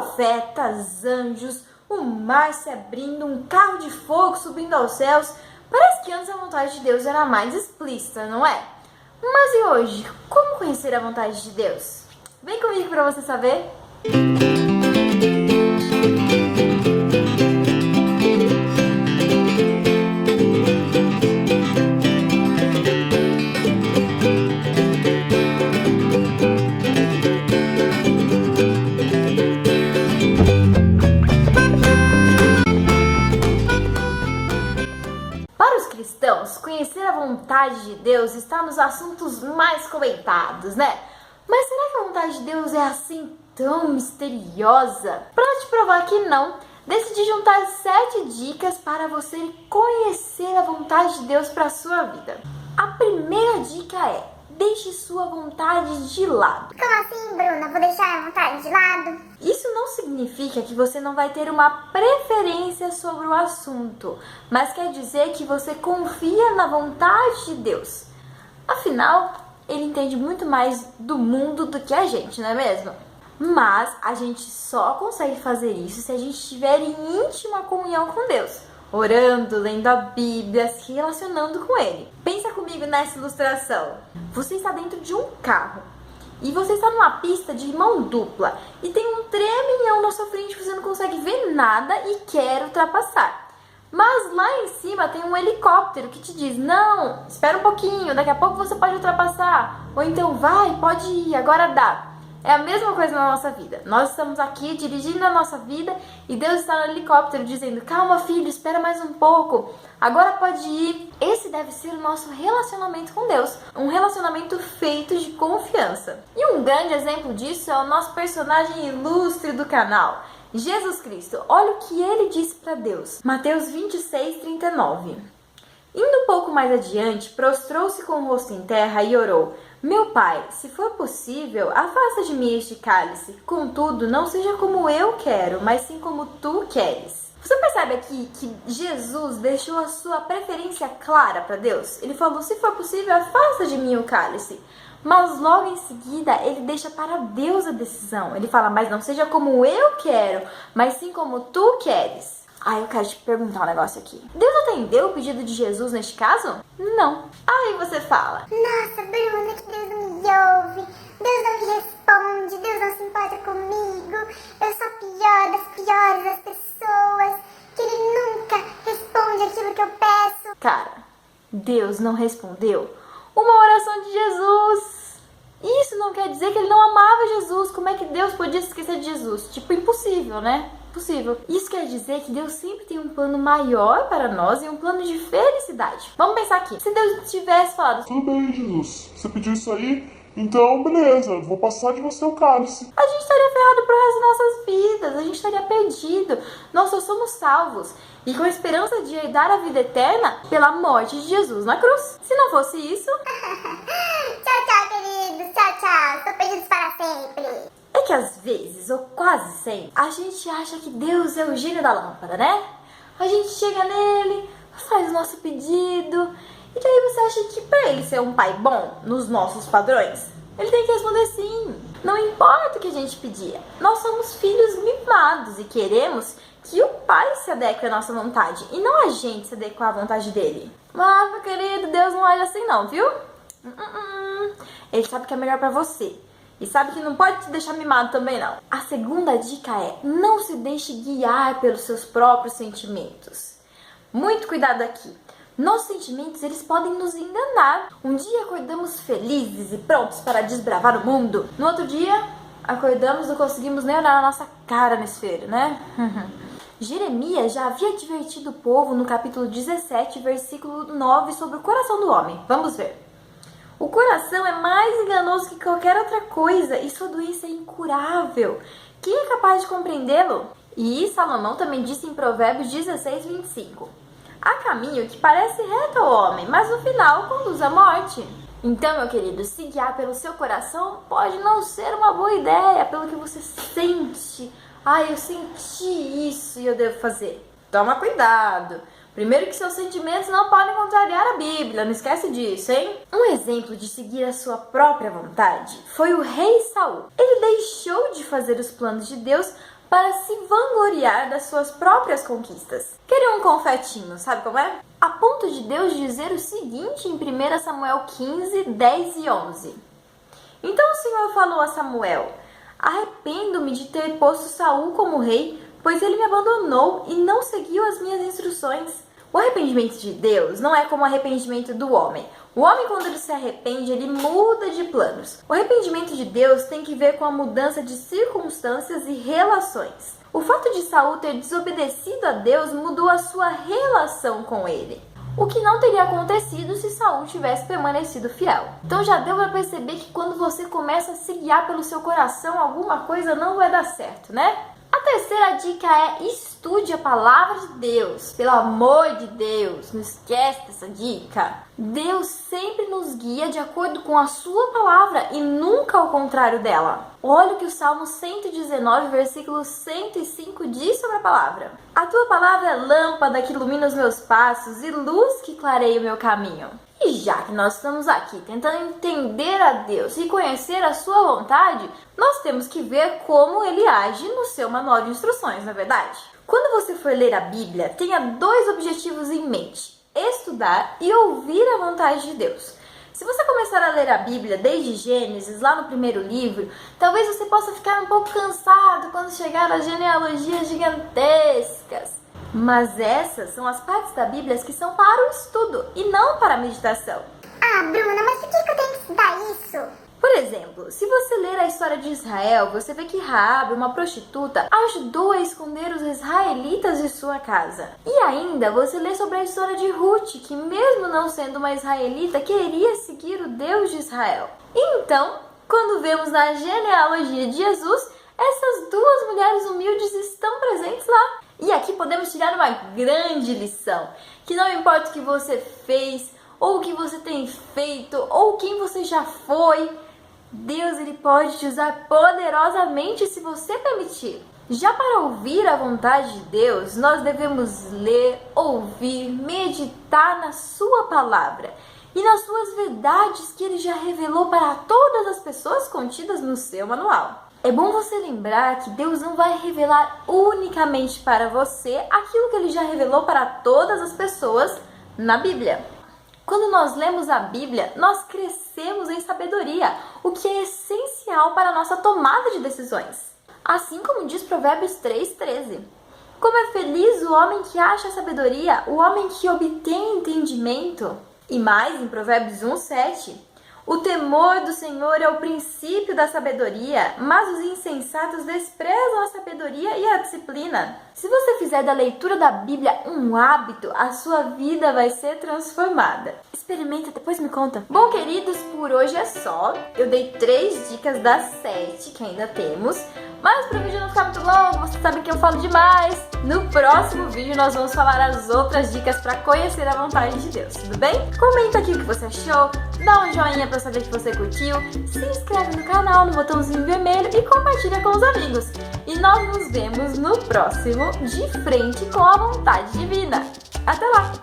profetas, anjos, o mar se abrindo, um carro de fogo subindo aos céus. Parece que antes a vontade de Deus era mais explícita, não é? Mas e hoje? Como conhecer a vontade de Deus? Vem comigo para você saber. Para os cristãos, conhecer a vontade de Deus está nos assuntos mais comentados, né? Mas será que a vontade de Deus é assim tão misteriosa? Para te provar que não, decidi juntar 7 dicas para você conhecer a vontade de Deus para a sua vida. A primeira dica é: deixe sua vontade de lado. Como assim, Bruna? Vou deixar a vontade de lado? Isso não significa que você não vai ter uma preferência sobre o assunto, mas quer dizer que você confia na vontade de Deus. Afinal, Ele entende muito mais do mundo do que a gente, não é mesmo? Mas a gente só consegue fazer isso se a gente estiver em íntima comunhão com Deus, orando, lendo a Bíblia, se relacionando com Ele. Pensa comigo nessa ilustração. Você está dentro de um carro e você está numa pista de mão dupla e tem um treminhão na sua frente que você não consegue ver nada e quer ultrapassar. Mas lá em cima tem um helicóptero que te diz: não, espera um pouquinho, daqui a pouco você pode ultrapassar. Ou então, vai, pode ir, agora dá. É a mesma coisa na nossa vida. Nós estamos aqui dirigindo a nossa vida e Deus está no helicóptero dizendo: calma, filho, espera mais um pouco, agora pode ir. Esse deve ser o nosso relacionamento com Deus, um relacionamento feito de confiança. E um grande exemplo disso é o nosso personagem ilustre do canal, Jesus Cristo. Olha o que ele disse para Deus. Mateus 26:39. Indo um pouco mais adiante, prostrou-se com o rosto em terra e orou: meu Pai, se for possível, afasta de mim este cálice. Contudo, não seja como eu quero, mas sim como tu queres. Você percebe aqui que Jesus deixou a sua preferência clara para Deus? Ele falou: se for possível, afasta de mim o cálice. Mas logo em seguida, ele deixa para Deus a decisão. Ele fala: mas não seja como eu quero, mas sim como tu queres. Eu quero te perguntar um negócio aqui. Deus atendeu o pedido de Jesus neste caso? Não. Aí você fala: nossa, Bruna, que Deus não me ouve, Deus não me responde, Deus não se importa comigo, eu sou a pior das piores das pessoas, que Ele nunca responde aquilo que eu peço. Cara, Deus não respondeu uma oração de Jesus. Isso não quer dizer que Ele não amava Jesus. Como é que Deus podia se esquecer de Jesus? Tipo, impossível, né? Possível. Isso quer dizer que Deus sempre tem um plano maior para nós e um plano de felicidade. Vamos pensar aqui. Se Deus tivesse falado: tudo bem, Jesus, você pediu isso aí? Então, beleza, vou passar de você o cálice. a gente estaria ferrado pro resto das nossas vidas. A gente estaria perdido. Nós só somos salvos e com a esperança de herdar a vida eterna pela morte de Jesus na cruz. Se não fosse isso... Tchau, tchau, queridos. Tchau, tchau. Estou perdidos para sempre. É que às vezes, ou quase sempre, a gente acha que Deus é o gênio da lâmpada, né? A gente chega nele, faz o nosso pedido, e daí você acha que pra ele ser um pai bom, nos nossos padrões, ele tem que responder sim. Não importa o que a gente pedir, nós somos filhos mimados e queremos que o pai se adeque à nossa vontade, e não a gente se adequar à vontade dele. Mas, meu querido, Deus não age assim não, viu? Ele sabe o que é melhor pra você. E sabe que não pode te deixar mimado também não. A segunda dica é: não se deixe guiar pelos seus próprios sentimentos. Muito cuidado aqui. Nossos sentimentos, eles podem nos enganar. Um dia acordamos felizes e prontos para desbravar o mundo. No outro dia, acordamos e não conseguimos nem olhar a nossa cara no espelho, né? Jeremias já havia advertido o povo no capítulo 17, versículo 9, sobre o coração do homem. Vamos ver. O coração é mais enganoso que qualquer outra coisa e sua doença é incurável. Quem é capaz de compreendê-lo? E Salomão também disse em Provérbios 16:25. Há caminho que parece reto ao homem, mas no final conduz à morte. Então, meu querido, se guiar pelo seu coração pode não ser uma boa ideia, pelo que você sente. Eu senti isso e eu devo fazer. Toma cuidado, Primeiro que seus sentimentos não podem contrariar a Bíblia, não esquece disso, hein? Um exemplo de seguir a sua própria vontade foi o rei Saul. Ele deixou de fazer os planos de Deus para se vangloriar das suas próprias conquistas. Queria um confetinho, sabe como é? A ponto de Deus dizer o seguinte em 1 Samuel 15, 10 e 11. Então o Senhor falou a Samuel: arrependo-me de ter posto Saul como rei, pois ele me abandonou e não seguiu as minhas instruções. O arrependimento de Deus não é como o arrependimento do homem. O homem, quando ele se arrepende, ele muda de planos. O arrependimento de Deus tem que ver com a mudança de circunstâncias e relações. O fato de Saul ter desobedecido a Deus mudou a sua relação com ele, o que não teria acontecido se Saul tivesse permanecido fiel. Então já deu para perceber que quando você começa a se guiar pelo seu coração, alguma coisa não vai dar certo, né? A terceira dica é: estude a palavra de Deus. Pelo amor de Deus, não esquece dessa dica. Deus sempre nos guia de acordo com a sua palavra e nunca ao contrário dela. Olha o que o Salmo 119, versículo 105 diz sobre a palavra. A tua palavra é lâmpada que ilumina os meus passos e luz que clareia o meu caminho. E já que nós estamos aqui tentando entender a Deus e conhecer a sua vontade, nós temos que ver como ele age no seu manual de instruções, não é verdade? Quando você for ler a Bíblia, tenha 2 objetivos em mente: estudar e ouvir a vontade de Deus. Se você começar a ler a Bíblia desde Gênesis, lá no primeiro livro, talvez você possa ficar um pouco cansado quando chegar às genealogias gigantescas. Mas essas são as partes da Bíblia que são para o estudo e não para a meditação. Ah, Bruna, mas por que eu tenho que estudar isso? Por exemplo, se você ler a história de Israel, você vê que Raabe, uma prostituta, ajudou a esconder os israelitas de sua casa. E ainda você lê sobre a história de Ruth, que mesmo não sendo uma israelita, queria seguir o Deus de Israel. E então, quando vemos na genealogia de Jesus, essas 2 mulheres humildes estão presentes lá. E aqui podemos tirar uma grande lição, que não importa o que você fez, ou o que você tem feito, ou quem você já foi, Deus ele pode te usar poderosamente se você permitir. Já para ouvir a vontade de Deus, nós devemos ler, ouvir, meditar na sua palavra e nas suas verdades que ele já revelou para todas as pessoas contidas no seu manual. É bom você lembrar que Deus não vai revelar unicamente para você aquilo que ele já revelou para todas as pessoas na Bíblia. Quando nós lemos a Bíblia, nós crescemos em sabedoria, o que é essencial para a nossa tomada de decisões. Assim como diz Provérbios 3:13. Como é feliz o homem que acha sabedoria, o homem que obtém entendimento. E mais em Provérbios 1:7. O temor do Senhor é o princípio da sabedoria, mas os insensatos desprezam a sabedoria e a disciplina. Se você fizer da leitura da Bíblia um hábito, a sua vida vai ser transformada. Experimenta, depois me conta. Bom, queridos, por hoje é só. Eu dei 3 dicas das 7 que ainda temos, mas para o vídeo não ficar muito longo, você sabe que eu falo demais. No próximo vídeo nós vamos falar as outras dicas para conhecer a vontade de Deus, tudo bem? Comenta aqui o que você achou, dá um joinha para saber que você curtiu, se inscreve no canal no botãozinho vermelho e compartilha com os amigos. E nós nos vemos no próximo De Frente com a Vontade Divina. Até lá!